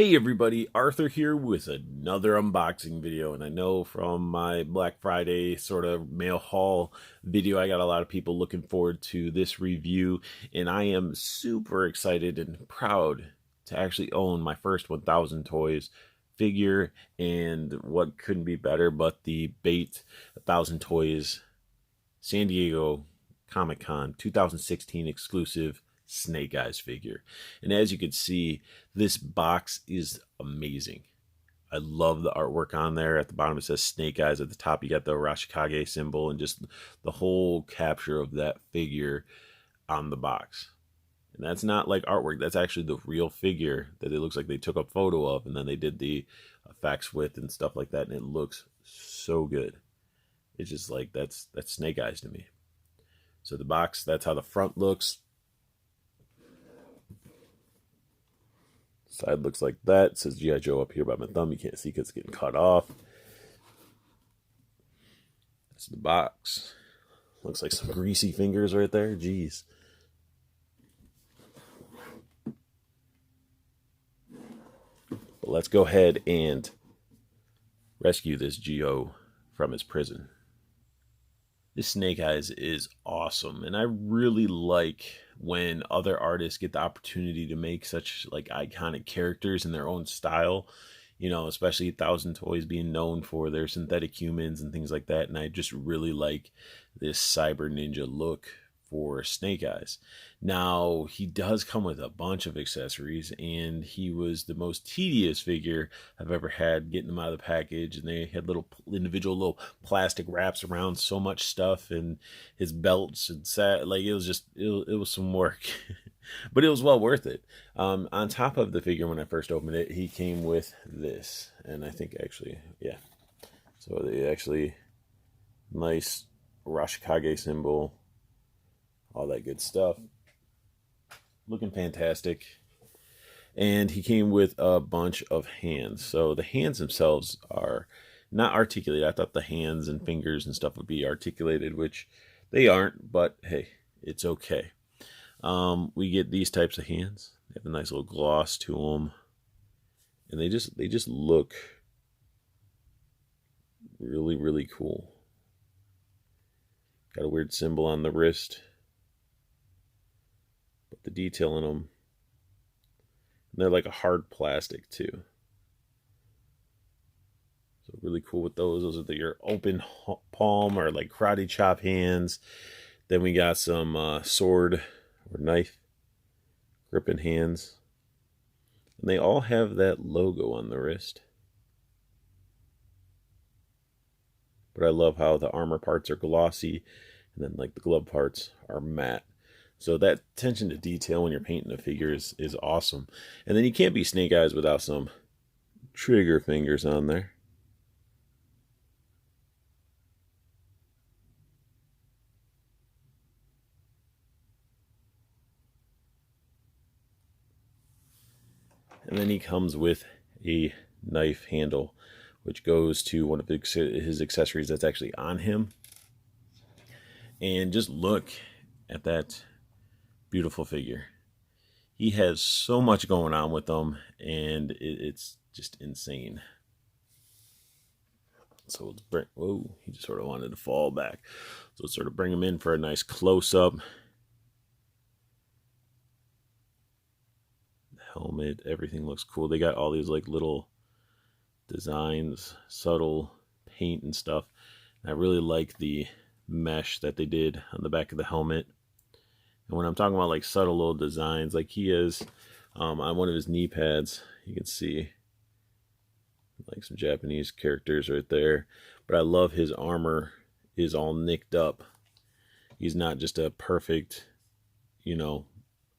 Hey everybody, Arthur here with another unboxing video, and I know from my Black Friday sort of mail haul video I got a lot of people looking forward to this review, and I am super excited and proud to actually own my first 1000 Toys figure, and what couldn't be better but the Bait 1000 Toys San Diego Comic-Con 2016 exclusive Snake Eyes figure. And as you can see, this box is amazing. I love the artwork on there. At the bottom it says Snake Eyes. At the top you got the Arashikage symbol and just the whole capture of that figure on the box. And that's not like artwork, that's actually the real figure that it looks like they took a photo of and then they did the effects with and stuff like that, and it looks so good. It's just like that's Snake Eyes to me. So the box, that's how the front looks. Side looks like that. It says G.I. Joe up here by my thumb. You can't see because it's getting cut off. That's the box. Looks like some greasy fingers right there. Jeez. But let's go ahead and rescue this G.O. from his prison. This Snake Eyes is awesome, and I really like when other artists get the opportunity to make such like iconic characters in their own style, you know, especially 1000 Toys being known for their synthetic humans and things like that. And I just really like this cyber ninja look for Snake Eyes. Now, he does come with a bunch of accessories, and he was the most tedious figure I've ever had getting them out of the package. And they had little individual little plastic wraps around so much stuff, and his belts and like it was just it was some work. But it was well worth it. On top of the figure, when I first opened it, he came with this, and I think actually, yeah, so they actually nice Arashikage symbol, all that good stuff. Looking fantastic. And he came with a bunch of hands. So the hands themselves are not articulated. I thought the hands and fingers and stuff would be articulated, which they aren't, but hey, it's okay. We get these types of hands. They have a nice little gloss to them, and they just look really, really cool. Got a weird symbol on the wrist, but the detail in them, and they're like a hard plastic too. So really cool with those. Those are your open palm or like karate chop hands. Then we got some sword or knife gripping hands, and they all have that logo on the wrist. But I love how the armor parts are glossy, and then like the glove parts are matte. So that attention to detail when you're painting a figure is awesome. And then you can't be Snake Eyes without some trigger fingers on there. And then he comes with a knife handle, which goes to one of his accessories that's actually on him. And just look at that beautiful figure. He has so much going on with them, and it's just insane. So let's bring, whoa, he just sort of wanted to fall back. So let's sort of bring him in for a nice close-up. Helmet, everything looks cool. They got all these like little designs, subtle paint and stuff. And I really like the mesh that they did on the back of the helmet. And when I'm talking about like subtle little designs, like he is on one of his knee pads, you can see like some Japanese characters right there. But I love his armor is all nicked up. He's not just a perfect, you know,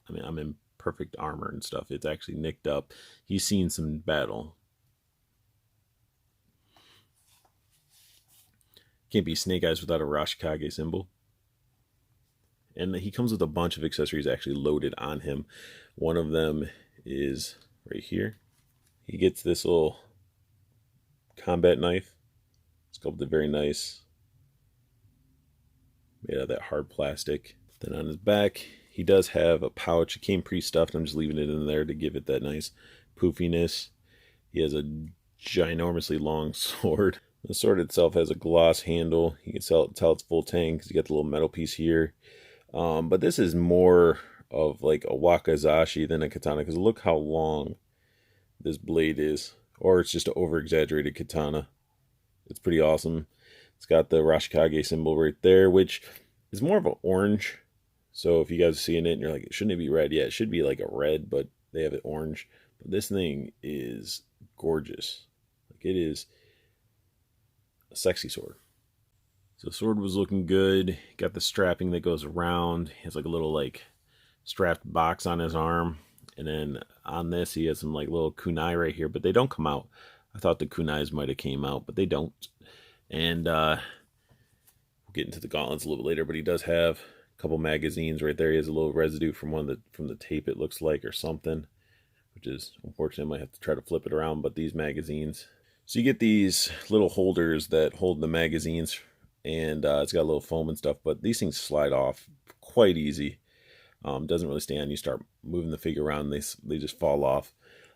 I mean, I'm in perfect armor and stuff. It's actually nicked up. He's seen some battle. Can't be Snake Eyes without a Arashikage symbol. And he comes with a bunch of accessories actually loaded on him. One of them is right here. He gets this little combat knife. It's sculpted very nice. Made out of that hard plastic. Then on his back, he does have a pouch. It came pre-stuffed. I'm just leaving it in there to give it that nice poofiness. He has a ginormously long sword. The sword itself has a gloss handle. You can tell it's full tang because you got the little metal piece here. But this is more of like a wakizashi than a katana, because look how long this blade is. Or it's just an over-exaggerated katana. It's pretty awesome. It's got the Rashikage symbol right there, which is more of an orange. So if you guys are seeing it and you're like, shouldn't it be red? Yeah, it should be like a red, but they have it orange. But this thing is gorgeous. Like, it is a sexy sword. So the sword was looking good. Got the strapping that goes around. He has like a little like strapped box on his arm. And then on this, he has some like little kunai right here, but they don't come out. I thought the kunais might have came out, but they don't. And we'll get into the gauntlets a little bit later, but he does have a couple magazines right there. He has a little residue from from the tape, it looks like, or something, which is unfortunate. I might have to try to flip it around, but these magazines. So you get these little holders that hold the magazines, and it's got a little foam and stuff, but these things slide off quite easy. Doesn't really stay on. You start moving the figure around, they just fall off.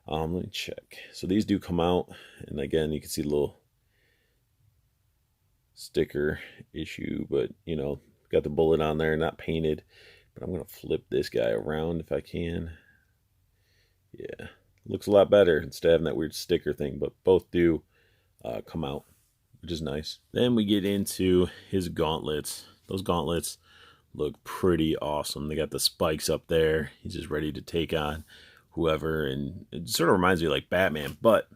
Let me check. So these do come out, and again, you can see the little sticker issue, but you know, got the bullet on there, not painted. But I'm gonna flip this guy around if I can. Yeah, looks a lot better instead of having that weird sticker thing, but both do come out, which is nice. Then we get into his gauntlets. Those gauntlets look pretty awesome. They got the spikes up there. He's just ready to take on whoever, and it sort of reminds me of like Batman, but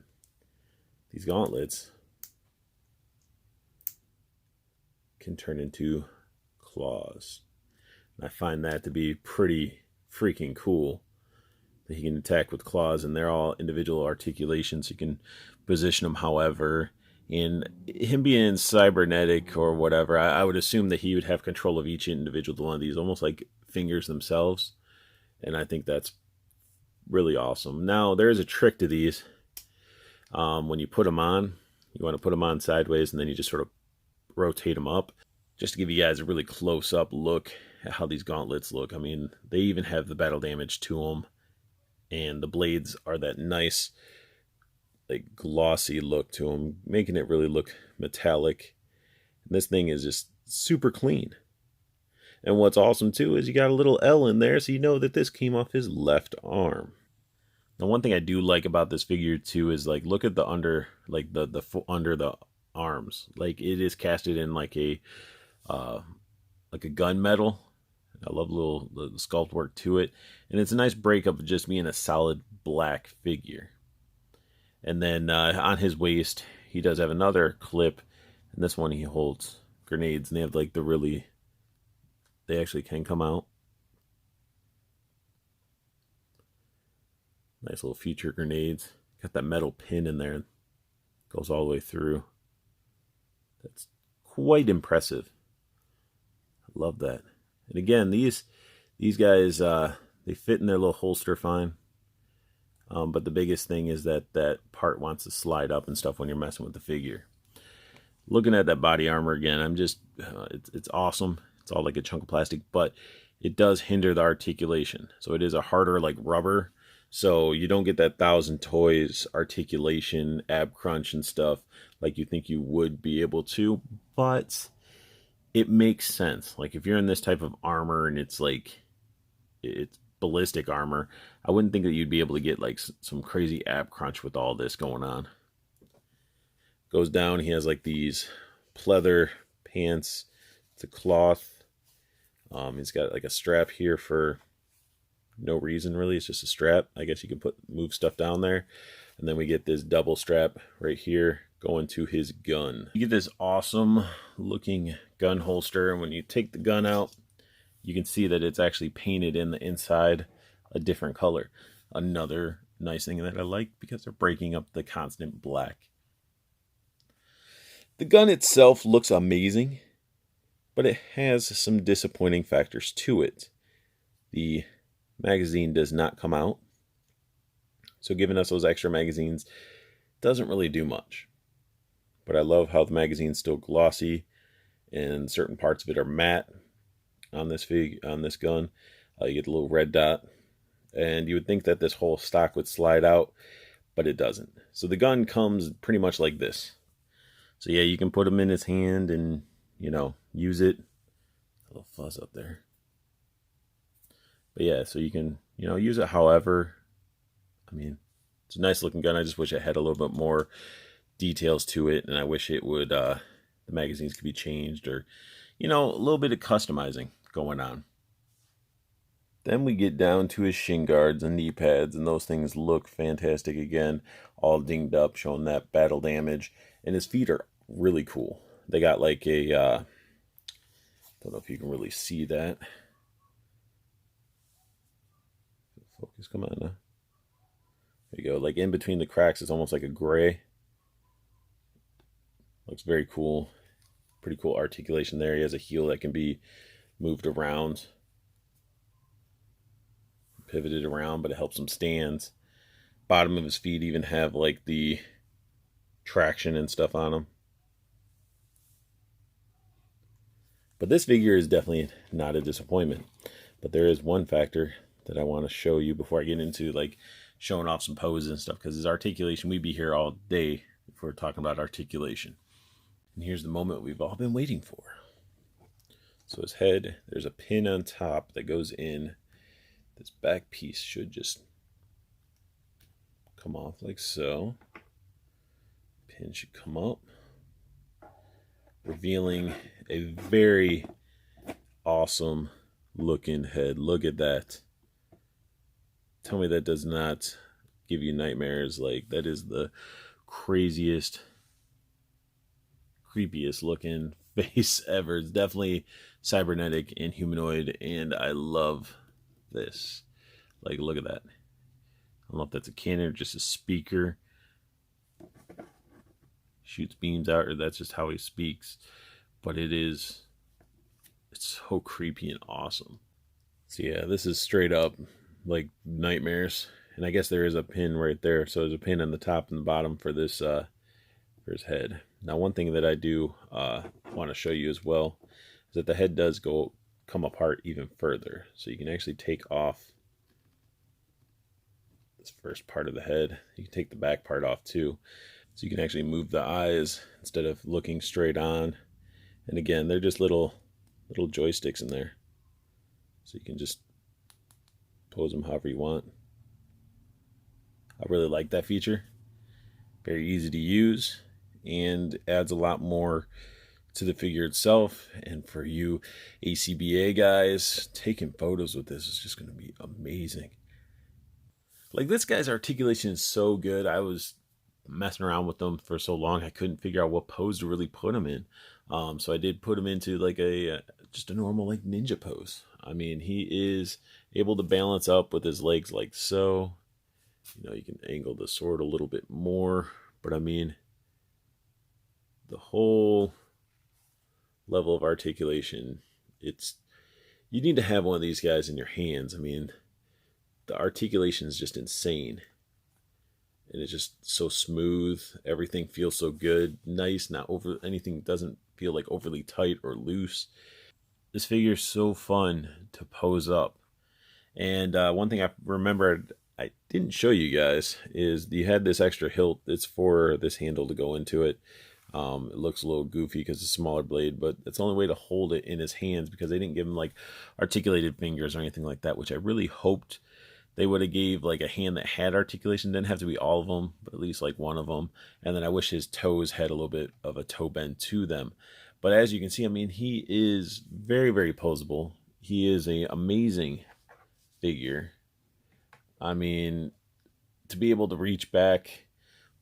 these gauntlets can turn into claws. And I find that to be pretty freaking cool, that he can attack with claws, and they're all individual articulations. You can position them however. And him being cybernetic or whatever, I would assume that he would have control of each individual one of these, almost like fingers themselves. And I think that's really awesome. Now, there is a trick to these. When you put them on, you want to put them on sideways, and then you just sort of rotate them up. Just to give you guys a really close-up look at how these gauntlets look. I mean, they even have the battle damage to them. And the blades are that nice, like, glossy look to them, making it really look metallic. And this thing is just super clean. And what's awesome too is you got a little L in there, so you know that this came off his left arm. Now, one thing I do like about this figure too is, like, look at the under, like the under the arms. Like, it is casted in like a gunmetal. I love the sculpt work to it, and it's a nice breakup of just being a solid black figure. And then on his waist, he does have another clip. And this one, he holds grenades. And they have like they actually can come out. Nice little future grenades. Got that metal pin in there. Goes all the way through. That's quite impressive. I love that. And again, these guys, they fit in their little holster fine. But the biggest thing is that part wants to slide up and stuff when you're messing with the figure. Looking at that body armor again, I'm just, it's awesome. It's all like a chunk of plastic, but it does hinder the articulation. So it is a harder like rubber. So you don't get that 1,000 Toys articulation, ab crunch and stuff like you think you would be able to. But it makes sense. Like, if you're in this type of armor and it's like, it's ballistic armor, I wouldn't think that you'd be able to get like some crazy ab crunch with all this going on. Goes down, he has like these pleather pants. It's a cloth. He's got like a strap here for no reason really. It's just a strap. I guess you can move stuff down there. And then we get this double strap right here going to his gun. You get this awesome looking gun holster, and when you take the gun out, you can see that it's actually painted in the inside a different color. Another nice thing that I like, because they're breaking up the constant black. The gun itself looks amazing, but it has some disappointing factors to it. The magazine does not come out, so giving us those extra magazines doesn't really do much. But I love how the magazine's still glossy, and certain parts of it are matte on this gun. You get the little red dot And you would think that this whole stock would slide out, but it doesn't. So the gun comes pretty much like this. So yeah, you can put him in his hand and, you know, use it. A little fuzz up there. But yeah, so you can, you know, use it however. I mean, it's a nice looking gun. I just wish it had a little bit more details to it, and I wish it would, the magazines could be changed, or, you know, a little bit of customizing going on. Then we get down to his shin guards and knee pads, and those things look fantastic again, all dinged up, showing that battle damage. And his feet are really cool. They got like a, don't know if you can really see that. Focus, come on now. There you go. Like in between the cracks, it's almost like a gray. Looks very cool. Pretty cool articulation there. He has a heel that can be moved around, pivoted around, but it helps him stand. Bottom of his feet even have like the traction and stuff on them. But this figure is definitely not a disappointment. But there is one factor that I want to show you before I get into like showing off some poses and stuff, because his articulation, we'd be here all day if we're talking about articulation. And here's the moment we've all been waiting for. So his head, there's a pin on top that goes in. This back piece should just come off like so. Pin should come up, revealing a very awesome looking head. Look at that. Tell me that does not give you nightmares. Like, that is the craziest, creepiest looking face ever. It's definitely cybernetic and humanoid, and I love this. Like, look at that. I don't know if that's a cannon or just a speaker. Shoots beams out, or that's just how he speaks. But it's so creepy and awesome. So yeah, this is straight up like nightmares. And I guess there is a pin right there. So there's a pin on the top and the bottom for this, for his head. Now, one thing that I do want to show you as well is that the head does come apart even further. So you can actually take off this first part of the head. You can take the back part off too. So you can actually move the eyes instead of looking straight on. And again, they're just little joysticks in there. So you can just pose them however you want. I really like that feature. Very easy to use and adds a lot more to the figure itself. And for you ACBA guys, taking photos with this is just going to be amazing. Like, this guy's articulation is so good. I was messing around with them for so long, I couldn't figure out what pose to really put him in. So I did put him into like just a normal like ninja pose. I mean, he is able to balance up with his legs like so. You know, you can angle the sword a little bit more, but I mean, the whole level of articulation, you need to have one of these guys in your hands. I mean, the articulation is just insane. And it's just so smooth. Everything feels so good. Nice, not over anything, doesn't feel like overly tight or loose. This figure is so fun to pose up. And one thing I remembered I didn't show you guys is you had this extra hilt. It's for this handle to go into it. It looks a little goofy because it's a smaller blade, but it's the only way to hold it in his hands, because they didn't give him like articulated fingers or anything like that, which I really hoped they would have gave like a hand that had articulation. Didn't have to be all of them, but at least like one of them. And then I wish his toes had a little bit of a toe bend to them. But as you can see, I mean, he is very, very posable. He is an amazing figure. I mean, to be able to reach back,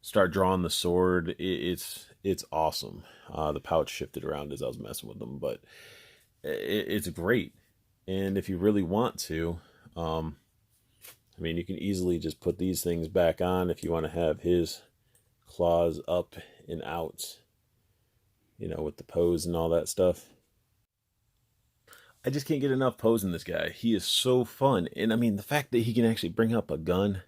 start drawing the sword, it's awesome. The pouch shifted around as I was messing with them, but it's great. And if you really want to, I mean, you can easily just put these things back on if you want to have his claws up and out, you know, with the pose and all that stuff. I just can't get enough posing this guy. He is so fun. And I mean, the fact that he can actually bring up a gun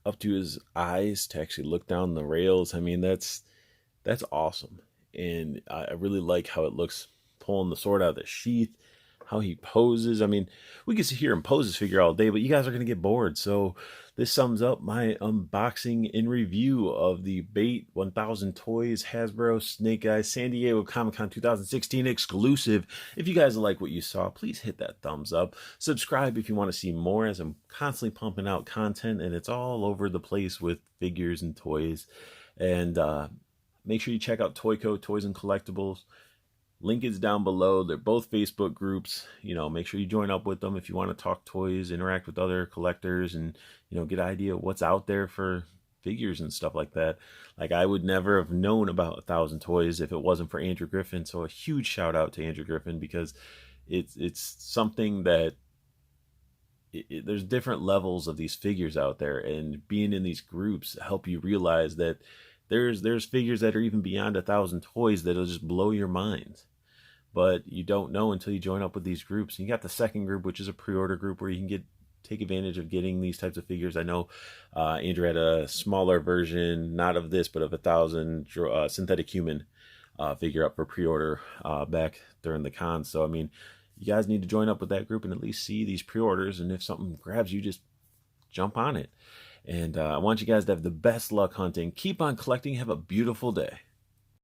up to his eyes to actually look down the rails, I mean, that's awesome. And I really like how it looks pulling the sword out of the sheath. how he poses. I mean, we can sit here and pose this figure all day, but you guys are going to get bored. So this sums up my unboxing and review of the Bait 1000 Toys Hasbro Snake Eyes San Diego Comic-Con 2016 exclusive. If you guys like what you saw, please hit that thumbs up. Subscribe if you want to see more, as I'm constantly pumping out content, and it's all over the place with figures and toys. And make sure you check out Toyco, Toys and Collectibles. Link is down below. They're both Facebook groups. You know, make sure you join up with them if you want to talk toys, interact with other collectors, and, you know, get an idea of what's out there for figures and stuff like that. Like, I would never have known about 1000 Toys if it wasn't for Andrew Griffin. So a huge shout out to Andrew Griffin, because it's something that there's different levels of these figures out there, and being in these groups help you realize that there's figures that are even beyond 1000 Toys that'll just blow your mind. But you don't know until you join up with these groups. And you got the second group, which is a pre-order group, where you can take advantage of getting these types of figures. I know Andrew had a smaller version, not of this, but of 1000 synthetic human figure up for pre-order back during the con. So I mean, you guys need to join up with that group and at least see these pre-orders. And if something grabs you, just jump on it. And I want you guys to have the best luck hunting. Keep on collecting. Have a beautiful day.